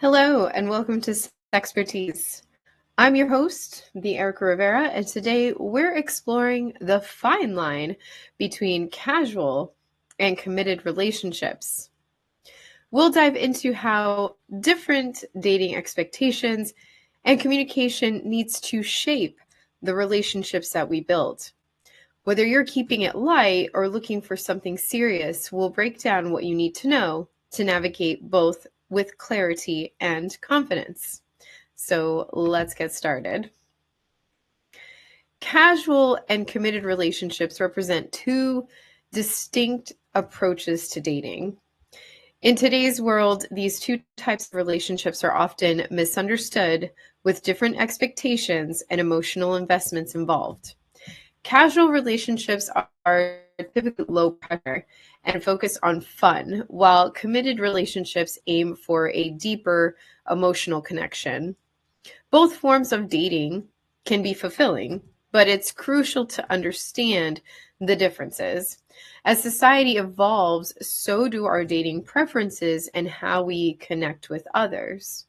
Hello, and welcome to Sexpertease. I'm your host, the Erica Rivera, and today we're exploring the fine line between casual and committed relationships. We'll dive into how different dating expectations and communication needs to shape the relationships that we build. Whether you're keeping it light or looking for something serious, we'll break down what you need to know to navigate both with clarity and confidence. So let's get started. Casual and committed relationships represent two distinct approaches to dating. In today's world, these two types of relationships are often misunderstood with different expectations and emotional investments involved. Casual relationships are typically low pressure and focus on fun, while committed relationships aim for a deeper emotional connection. Both forms of dating can be fulfilling, but it's crucial to understand the differences. As society evolves, so do our dating preferences and how we connect with others.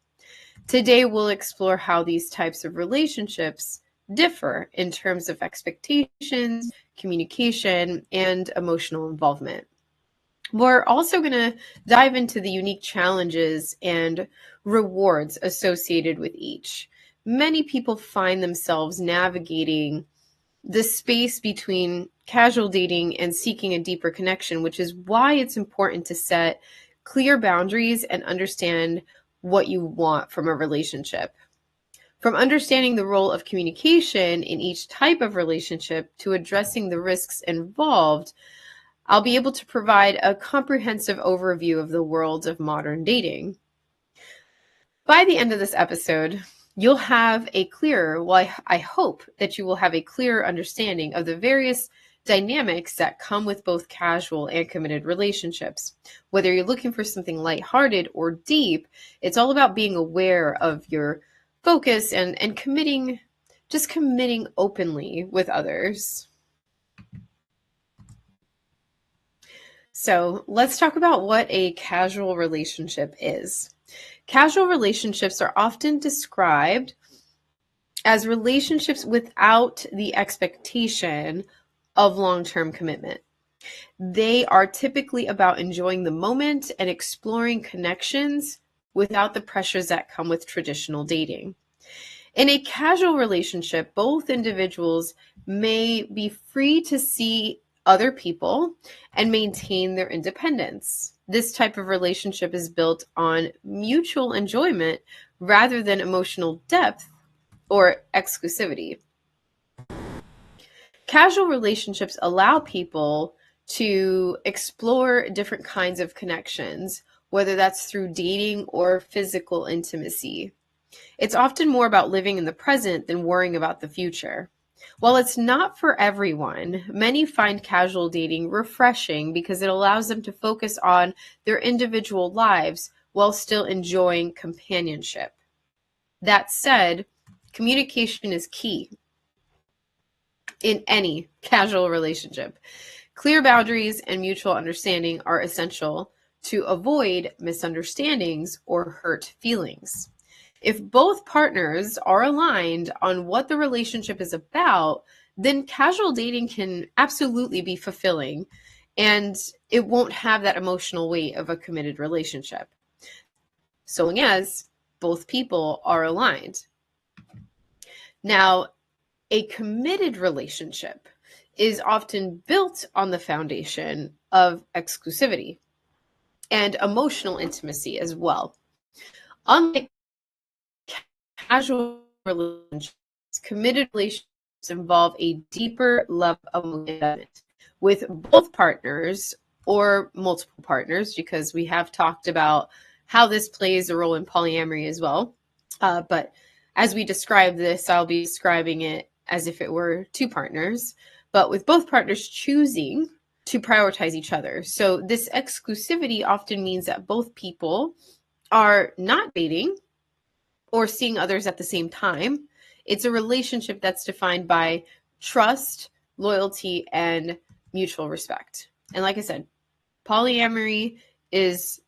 Today, we'll explore how these types of relationships differ in terms of expectations, communication, and emotional involvement. We're also going to dive into the unique challenges and rewards associated with each. Many people find themselves navigating the space between casual dating and seeking a deeper connection, which is why it's important to set clear boundaries and understand what you want from a relationship. From understanding the role of communication in each type of relationship to addressing the risks involved, I'll be able to provide a comprehensive overview of the world of modern dating. By the end of this episode, you'll have a clearer, well, I hope that you will have a clearer understanding of the various dynamics that come with both casual and committed relationships. Whether you're looking for something lighthearted or deep, it's all about being aware of your focus and committing openly with others. So let's talk about what a casual relationship is. Casual relationships are often described as relationships without the expectation of long-term commitment. They are typically about enjoying the moment and exploring connections without the pressures that come with traditional dating. In a casual relationship, both individuals may be free to see other people and maintain their independence. This type of relationship is built on mutual enjoyment rather than emotional depth or exclusivity. Casual relationships allow people to explore different kinds of connections, whether that's through dating or physical intimacy. It's often more about living in the present than worrying about the future. While it's not for everyone, many find casual dating refreshing because it allows them to focus on their individual lives while still enjoying companionship. That said, communication is key in any casual relationship. Clear boundaries and mutual understanding are essential to avoid misunderstandings or hurt feelings. If both partners are aligned on what the relationship is about, then casual dating can absolutely be fulfilling and it won't have that emotional weight of a committed relationship, so long as both people are aligned. Now, a committed relationship is often built on the foundation of exclusivity and emotional intimacy as well. Unlike casual relationships, committed relationships involve a deeper level of commitment with both partners or multiple partners, because we have talked about how this plays a role in polyamory as well. But as we describe this, I'll be describing it as if it were two partners, but with both partners choosing to prioritize each other. So this exclusivity often means that both people are not dating or seeing others at the same time. It's a relationship that's defined by trust, loyalty, and mutual respect. And like I said, polyamory is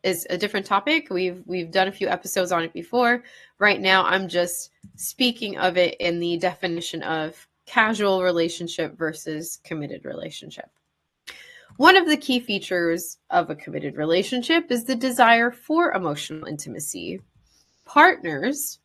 is a different topic. We've done a few episodes on it before. Right now, I'm just speaking of it in the definition of casual relationship versus committed relationship. One of the key features of a committed relationship is the desire for emotional intimacy. Partners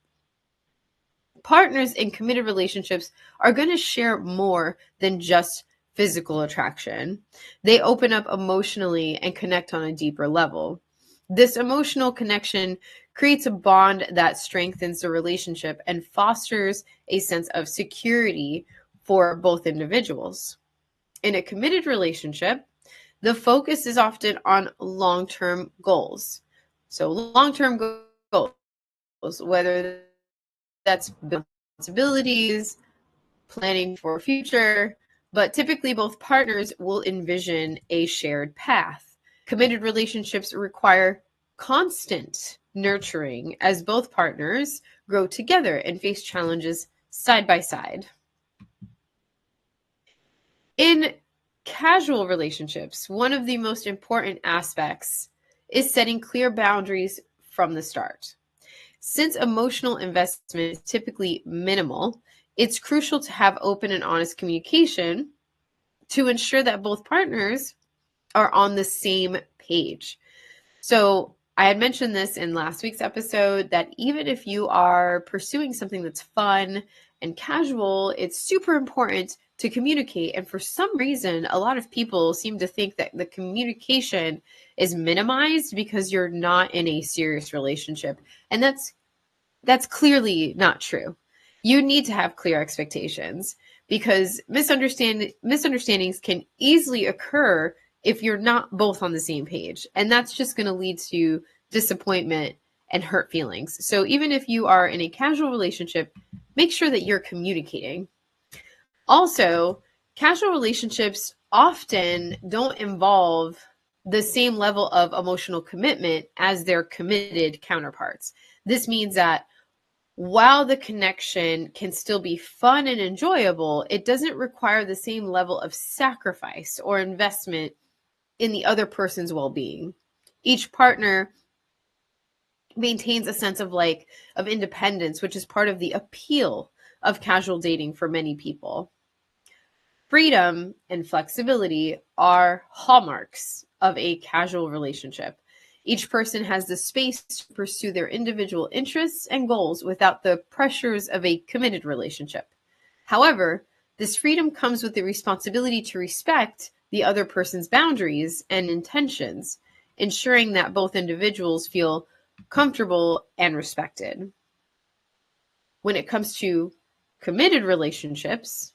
in committed relationships are going to share more than just physical attraction. They open up emotionally and connect on a deeper level. This emotional connection creates a bond that strengthens the relationship and fosters a sense of security for both individuals. In a committed relationship, the focus is often on long-term goals. So long-term goals, whether that's responsibilities, planning for future, but typically both partners will envision a shared path. Committed relationships require constant nurturing as both partners grow together and face challenges side by side. In casual relationships, one of the most important aspects is setting clear boundaries from the start. Since emotional investment is typically minimal, it's crucial to have open and honest communication to ensure that both partners are on the same page. So, I had mentioned this in last week's episode that even if you are pursuing something that's fun and casual, it's super important to communicate. And for some reason, a lot of people seem to think that the communication is minimized because you're not in a serious relationship. And that's clearly not true. You need to have clear expectations because misunderstandings can easily occur if you're not both on the same page. And that's just going to lead to disappointment and hurt feelings. So even if you are in a casual relationship, make sure that you're communicating. Also, casual relationships often don't involve the same level of emotional commitment as their committed counterparts. This means that while the connection can still be fun and enjoyable, it doesn't require the same level of sacrifice or investment in the other person's well-being. Each partner maintains a sense of independence, which is part of the appeal of casual dating for many people. Freedom and flexibility are hallmarks of a casual relationship. Each person has the space to pursue their individual interests and goals without the pressures of a committed relationship. However, this freedom comes with the responsibility to respect the other person's boundaries and intentions, ensuring that both individuals feel comfortable and respected. When it comes to committed relationships,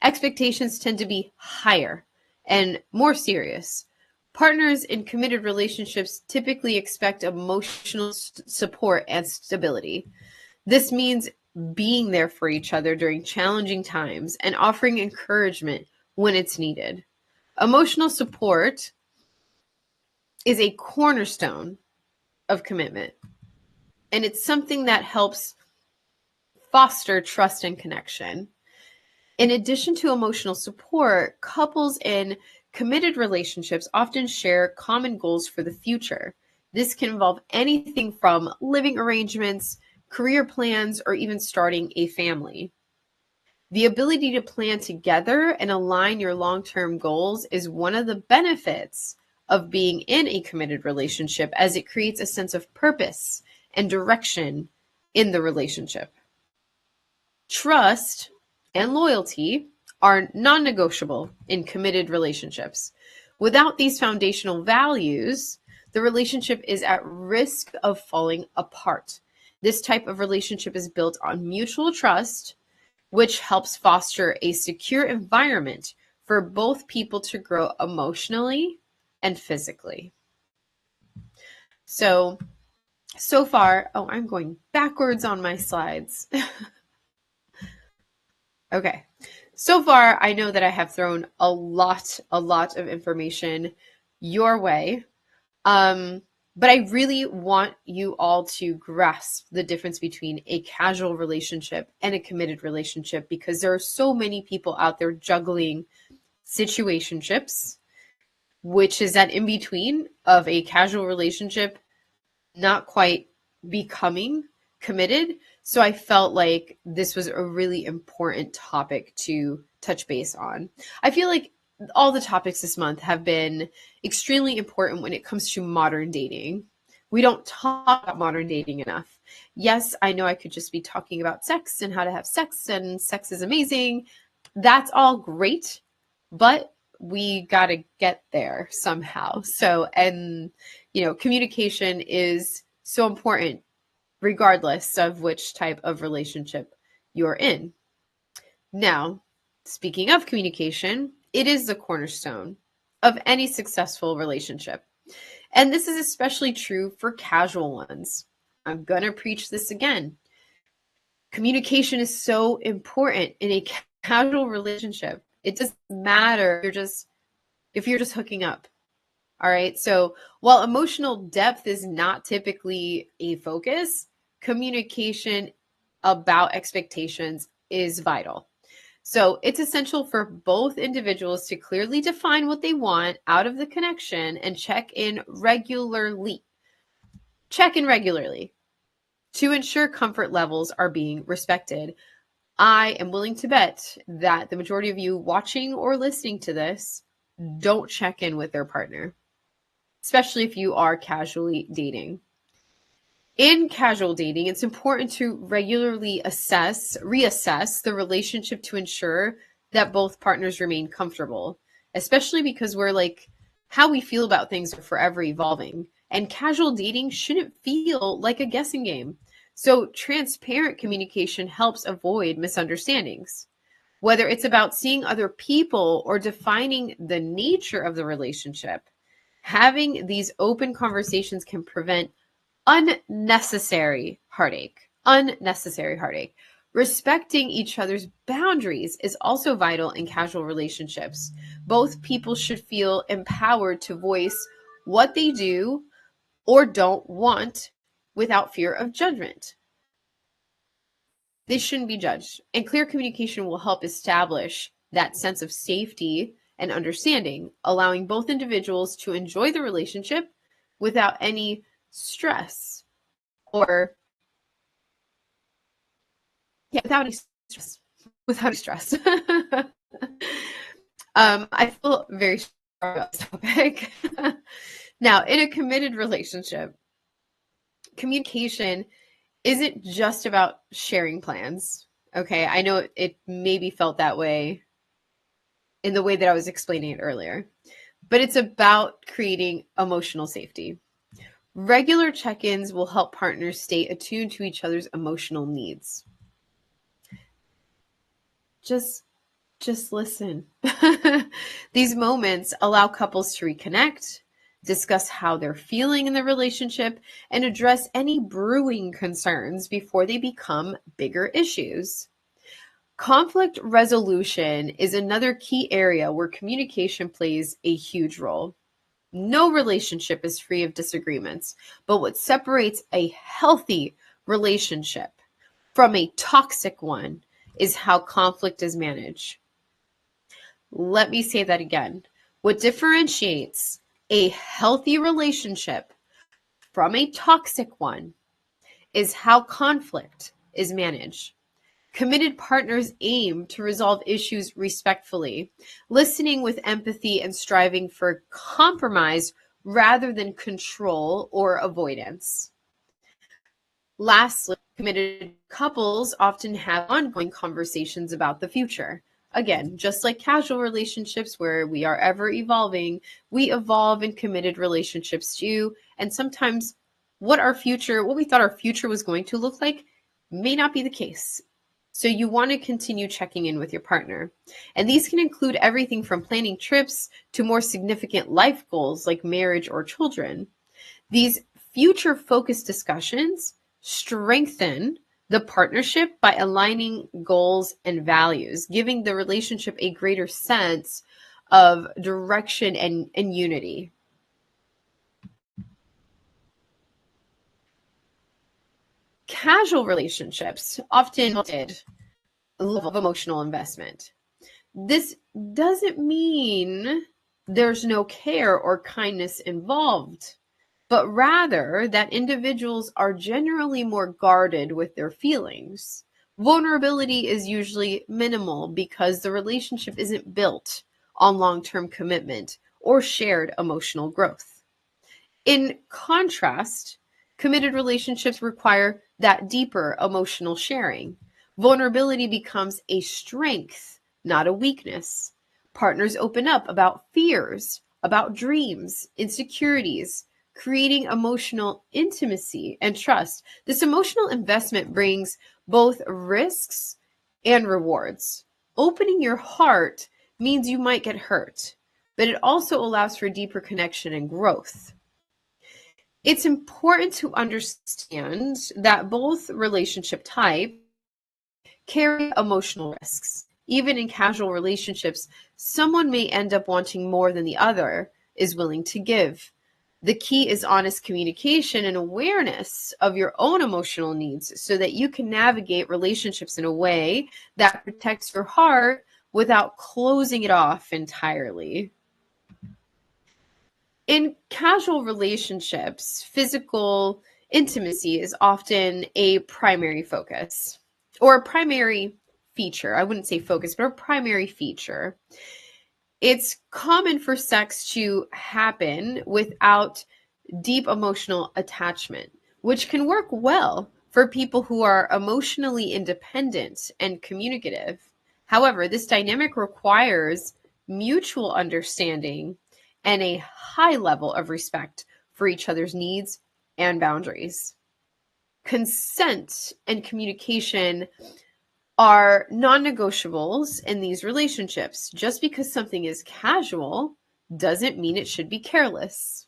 expectations tend to be higher and more serious. Partners in committed relationships typically expect emotional support and stability. This means being there for each other during challenging times and offering encouragement when it's needed. Emotional support is a cornerstone of commitment, and it's something that helps foster trust and connection. In addition to emotional support, couples in committed relationships often share common goals for the future. This can involve anything from living arrangements, career plans, or even starting a family. The ability to plan together and align your long-term goals is one of the benefits of being in a committed relationship, as it creates a sense of purpose and direction in the relationship. Trust and loyalty are non-negotiable in committed relationships. Without these foundational values, the relationship is at risk of falling apart. This type of relationship is built on mutual trust, which helps foster a secure environment for both people to grow emotionally and physically. So far, I'm going backwards on my slides. Okay. So far, I know that I have thrown a lot of information your way. But I really want you all to grasp the difference between a casual relationship and a committed relationship, because there are so many people out there juggling situationships which is that in between of a casual relationship, not quite becoming committed. So I felt like this was a really important topic to touch base on. I feel like all the topics this month have been extremely important when it comes to modern dating. We don't talk about modern dating enough. Yes, I know I could just be talking about sex and how to have sex, and sex is amazing. That's all great, but we got to get there somehow. So, and communication is so important regardless of which type of relationship you're in. Now, speaking of communication, it is the cornerstone of any successful relationship. And this is especially true for casual ones. I'm going to preach this again. Communication is so important in a casual relationship. It doesn't matter if you're just hooking up. All right. So while emotional depth is not typically a focus, communication about expectations is vital. So it's essential for both individuals to clearly define what they want out of the connection and check in regularly. Check in regularly to ensure comfort levels are being respected. I am willing to bet that the majority of you watching or listening to this don't check in with their partner, especially if you are casually dating. In casual dating, it's important to regularly reassess the relationship to ensure that both partners remain comfortable, especially because how we feel about things are forever evolving. And casual dating shouldn't feel like a guessing game. So transparent communication helps avoid misunderstandings. Whether it's about seeing other people or defining the nature of the relationship, having these open conversations can prevent unnecessary heartache. Unnecessary heartache. Respecting each other's boundaries is also vital in casual relationships. Both people should feel empowered to voice what they do or don't want without fear of judgment. They shouldn't be judged. And clear communication will help establish that sense of safety and understanding, allowing both individuals to enjoy the relationship without any stress or without any stress. Without any stress. I feel very strong about this topic. Now, in a committed relationship, communication isn't just about sharing plans. Okay, I know it maybe felt that way in the way that I was explaining it earlier, but it's about creating emotional safety. Regular check ins will help partners stay attuned to each other's emotional needs. Just listen. These moments allow couples to reconnect, discuss how they're feeling in the relationship, and address any brewing concerns before they become bigger issues. Conflict resolution is another key area where communication plays a huge role. No relationship is free of disagreements, but what separates a healthy relationship from a toxic one is how conflict is managed. Let me say that again. What differentiates a healthy relationship from a toxic one is how conflict is managed. Committed partners aim to resolve issues respectfully, listening with empathy and striving for compromise rather than control or avoidance. Lastly, committed couples often have ongoing conversations about the future. Again, just like casual relationships where we are ever evolving, we evolve in committed relationships too. And sometimes what we thought our future was going to look like may not be the case. So you want to continue checking in with your partner. And these can include everything from planning trips to more significant life goals like marriage or children. These future-focused discussions strengthen the partnership by aligning goals and values, giving the relationship a greater sense of direction and unity. Casual relationships often did a level of emotional investment. This doesn't mean there's no care or kindness involved, but rather that individuals are generally more guarded with their feelings. Vulnerability is usually minimal because the relationship isn't built on long-term commitment or shared emotional growth. In contrast, committed relationships require that deeper emotional sharing. Vulnerability becomes a strength, not a weakness. Partners open up about fears, about dreams, insecurities, creating emotional intimacy and trust. This emotional investment brings both risks and rewards. Opening your heart means you might get hurt, but it also allows for deeper connection and growth. It's important to understand that both relationship types carry emotional risks. Even in casual relationships, someone may end up wanting more than the other is willing to give. The key is honest communication and awareness of your own emotional needs so that you can navigate relationships in a way that protects your heart without closing it off entirely. In casual relationships, physical intimacy is often a primary focus or a primary feature. I wouldn't say focus, but a primary feature. It's common for sex to happen without deep emotional attachment, which can work well for people who are emotionally independent and communicative. However, this dynamic requires mutual understanding and a high level of respect for each other's needs and boundaries. Consent and communication are non negotiables in these relationships. Just because something is casual doesn't mean it should be careless.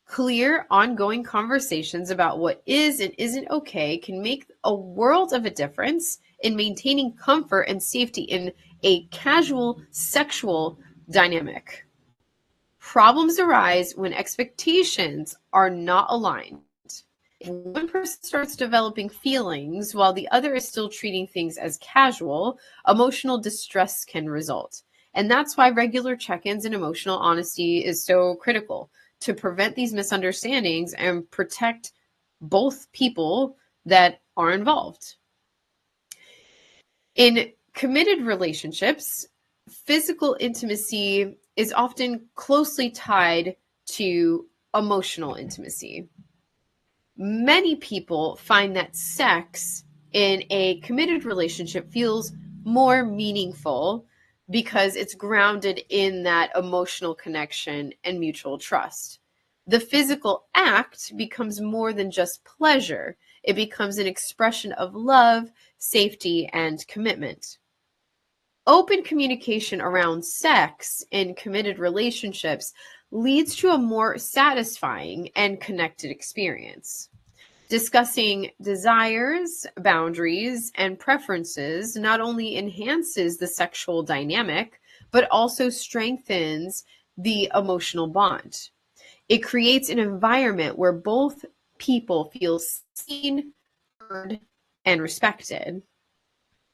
Clear, ongoing conversations about what is and isn't okay can make a world of a difference in maintaining comfort and safety in a casual sexual dynamic. Problems arise when expectations are not aligned. If one person starts developing feelings while the other is still treating things as casual, emotional distress can result. And that's why regular check ins and emotional honesty is so critical to prevent these misunderstandings and protect both people that are involved. In committed relationships, physical intimacy is often closely tied to emotional intimacy. Many people find that sex in a committed relationship feels more meaningful because it's grounded in that emotional connection and mutual trust. The physical act becomes more than just pleasure, it becomes an expression of love, safety, and commitment. Open communication around sex in committed relationships leads to a more satisfying and connected experience. Discussing desires, boundaries, and preferences not only enhances the sexual dynamic, but also strengthens the emotional bond. It creates an environment where both people feel seen, heard, and respected.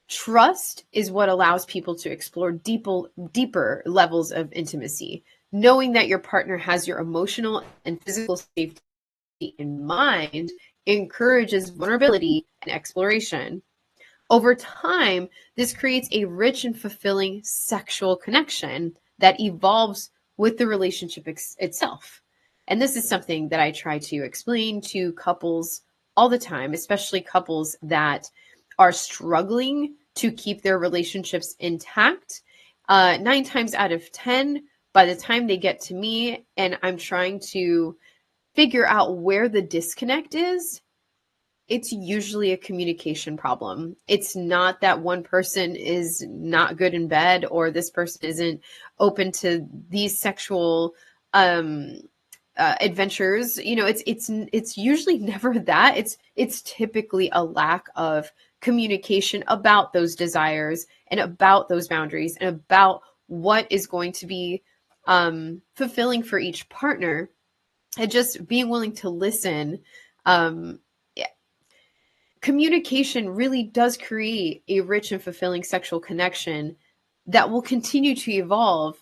Trust is what allows people to explore deeper levels of intimacy. Knowing that your partner has your emotional and physical safety in mind encourages vulnerability and exploration. Over time, this creates a rich and fulfilling sexual connection that evolves with the relationship itself. And this is something that I try to explain to couples all the time, especially couples that are struggling to keep their relationships intact. 9 times out of 10, by the time they get to me and I'm trying to figure out where the disconnect is, it's usually a communication problem. It's not that one person is not good in bed or this person isn't open to these sexual adventures. You know, it's usually never that. It's typically a lack of communication about those desires and about those boundaries and about what is going to be fulfilling for each partner, and just being willing to listen. um, Communication really does create a rich and fulfilling sexual connection that will continue to evolve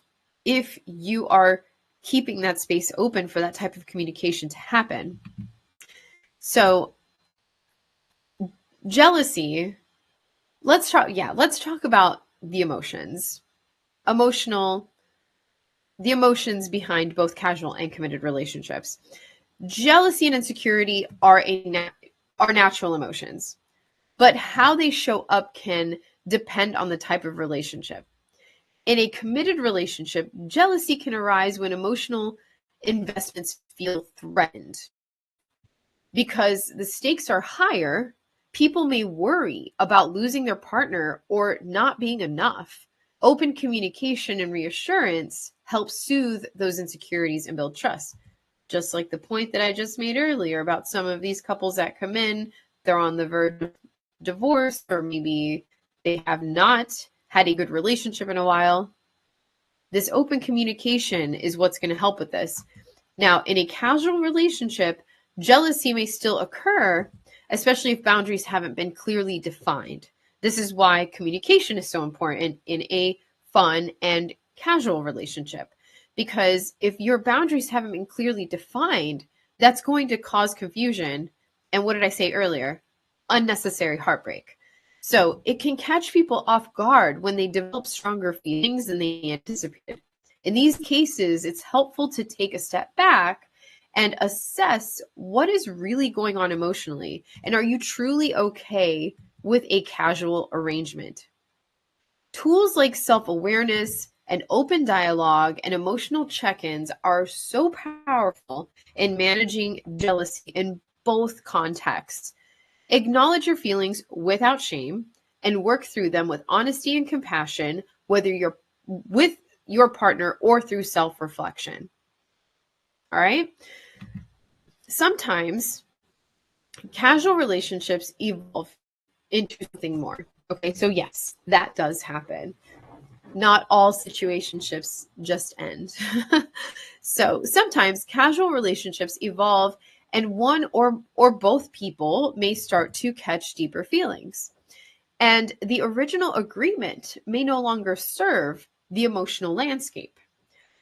if you are keeping that space open for that type of communication to happen. So jealousy, let's talk about the emotions. The emotions behind both casual and committed relationships. Jealousy and insecurity are natural emotions, but how they show up can depend on the type of relationship. In a committed relationship, jealousy can arise when emotional investments feel threatened. Because the stakes are higher, people may worry about losing their partner or not being enough. Open communication and reassurance help soothe those insecurities and build trust. Just like the point that I just made earlier about some of these couples that come in, they're on the verge of divorce, or maybe they have not had a good relationship in a while. This open communication is what's going to help with this. Now, in a casual relationship, jealousy may still occur, especially if boundaries haven't been clearly defined. This is why communication is so important in a fun and casual relationship. Because if your boundaries haven't been clearly defined, that's going to cause confusion. And what did I say earlier? Unnecessary heartbreak. So it can catch people off guard when they develop stronger feelings than they anticipated. In these cases, it's helpful to take a step back and assess what is really going on emotionally. And are you truly okay with a casual arrangement? Tools like self-awareness and open dialogue and emotional check-ins are so powerful in managing jealousy in both contexts. Acknowledge your feelings without shame and work through them with honesty and compassion, whether you're with your partner or through self-reflection. All right? Sometimes casual relationships evolve into something more. Okay, so yes, that does happen. Not all situationships just end. So sometimes casual relationships evolve and one or both people may start to catch deeper feelings. And the original agreement may no longer serve the emotional landscape.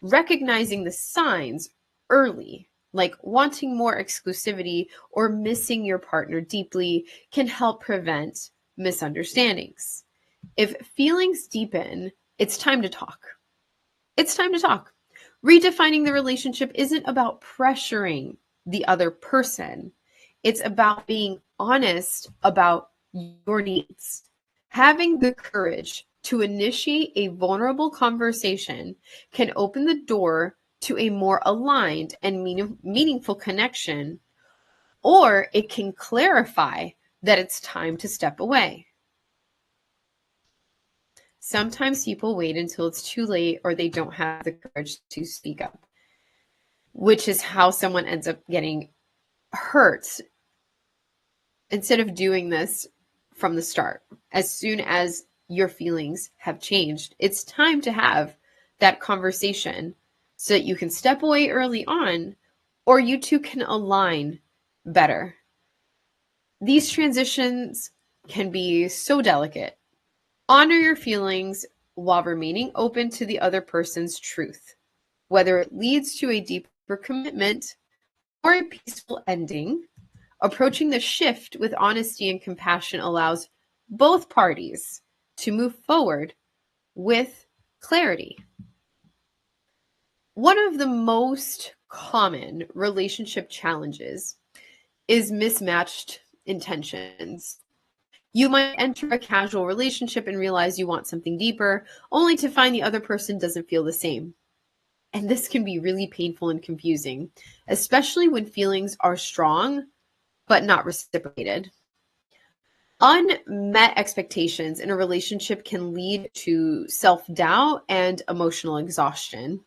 Recognizing the signs early, like wanting more exclusivity or missing your partner deeply, can help prevent misunderstandings. If feelings deepen, it's time to talk. It's time to talk. Redefining the relationship isn't about pressuring the other person. It's about being honest about your needs. Having the courage to initiate a vulnerable conversation can open the door to a more aligned and meaningful connection, or it can clarify that it's time to step away. Sometimes people wait until it's too late or they don't have the courage to speak up, which is how someone ends up getting hurt instead of doing this from the start. As soon as your feelings have changed, it's time to have that conversation so that you can step away early on or you two can align better. These transitions can be so delicate. Honor your feelings while remaining open to the other person's truth. Whether it leads to a deeper commitment or a peaceful ending, approaching the shift with honesty and compassion allows both parties to move forward with clarity. One of the most common relationship challenges is mismatched intentions. You might enter a casual relationship and realize you want something deeper, only to find the other person doesn't feel the same. And this can be really painful and confusing, especially when feelings are strong but not reciprocated. Unmet expectations in a relationship can lead to self-doubt and emotional exhaustion.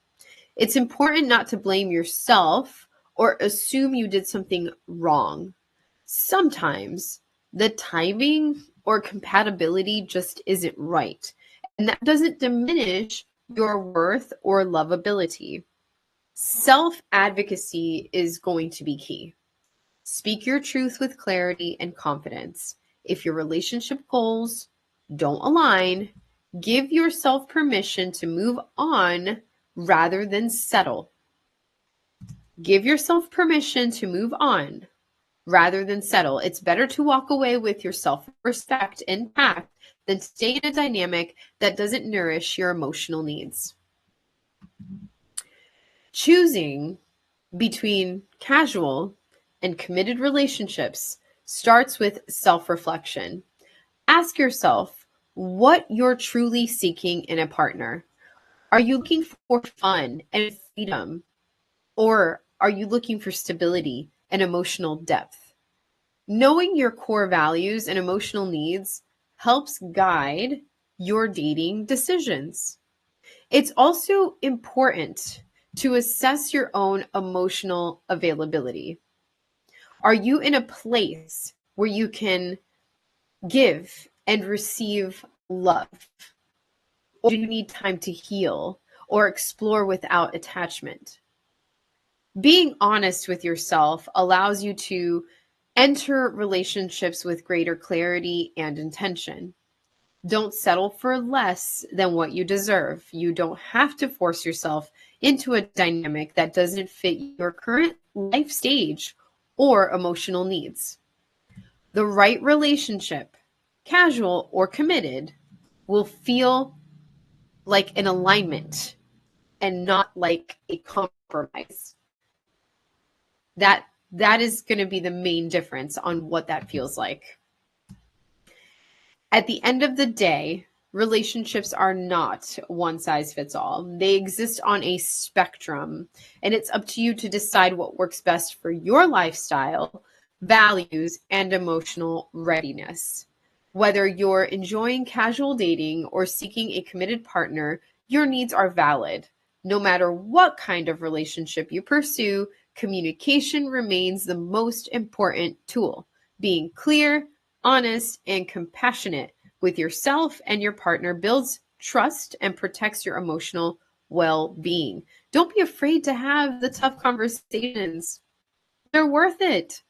It's important not to blame yourself or assume you did something wrong. Sometimes the timing or compatibility just isn't right, and that doesn't diminish your worth or lovability. Self-advocacy is going to be key. Speak your truth with clarity and confidence. If your relationship goals don't align, give yourself permission to move on rather than settle. Give yourself permission to move on rather than settle. It's better to walk away with your self-respect intact than stay in a dynamic that doesn't nourish your emotional needs. Choosing between casual and committed relationships starts with self-reflection. Ask yourself what you're truly seeking in a partner. Are you looking for fun and freedom, or are you looking for stability and emotional depth? Knowing your core values and emotional needs helps guide your dating decisions. It's also important to assess your own emotional availability. Are you in a place where you can give and receive love? Or do you need time to heal or explore without attachment? Being honest with yourself allows you to enter relationships with greater clarity and intention. Don't settle for less than what you deserve. You don't have to force yourself into a dynamic that doesn't fit your current life stage or emotional needs. The right relationship, casual or committed, will feel like an alignment and not like a compromise. That is going to be the main difference on what that feels like. At the end of the day, relationships are not one size fits all. They exist on a spectrum, and it's up to you to decide what works best for your lifestyle, values, and emotional readiness. Whether you're enjoying casual dating or seeking a committed partner, your needs are valid. No matter what kind of relationship you pursue, communication remains the most important tool. Being clear, honest, and compassionate with yourself and your partner builds trust and protects your emotional well-being. Don't be afraid to have the tough conversations. They're worth it.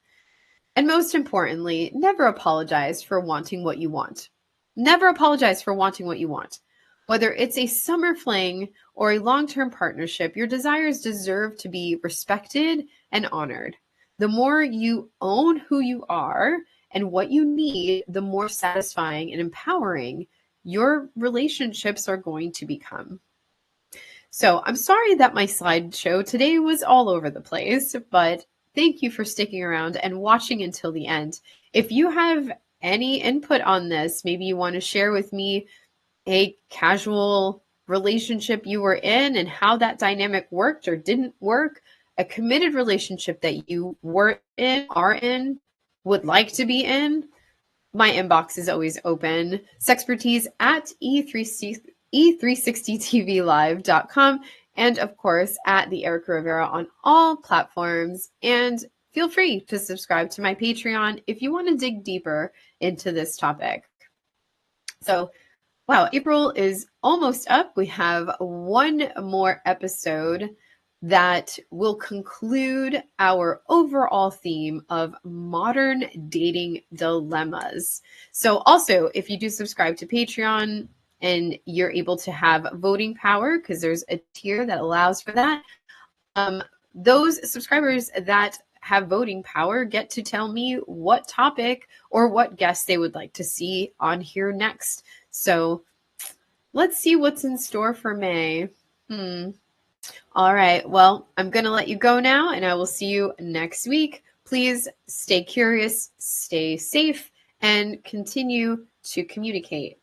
And most importantly, never apologize for wanting what you want. Never apologize for wanting what you want. Whether it's a summer fling or a long-term partnership, your desires deserve to be respected and honored. The more you own who you are and what you need, the more satisfying and empowering your relationships are going to become. So I'm sorry that my slideshow today was all over the place, but thank you for sticking around and watching until the end. If you have any input on this, maybe you want to share with me a casual relationship you were in and how that dynamic worked or didn't work, a committed relationship that you were in, are in, would like to be in, my inbox is always open. Sexpertease at e360tvlive.com, and of course at the Erica Rivera on all platforms. And feel free to subscribe to my Patreon if you want to dig deeper into this topic. So, wow, April is almost up. We have one more episode that will conclude our overall theme of modern dating dilemmas. So also, if you do subscribe to Patreon and you're able to have voting power, because there's a tier that allows for that, those subscribers that have voting power get to tell me what topic or what guest they would like to see on here next. So let's see what's in store for May. All right. Well, I'm going to let you go now, and I will see you next week. Please stay curious, stay safe, and continue to communicate.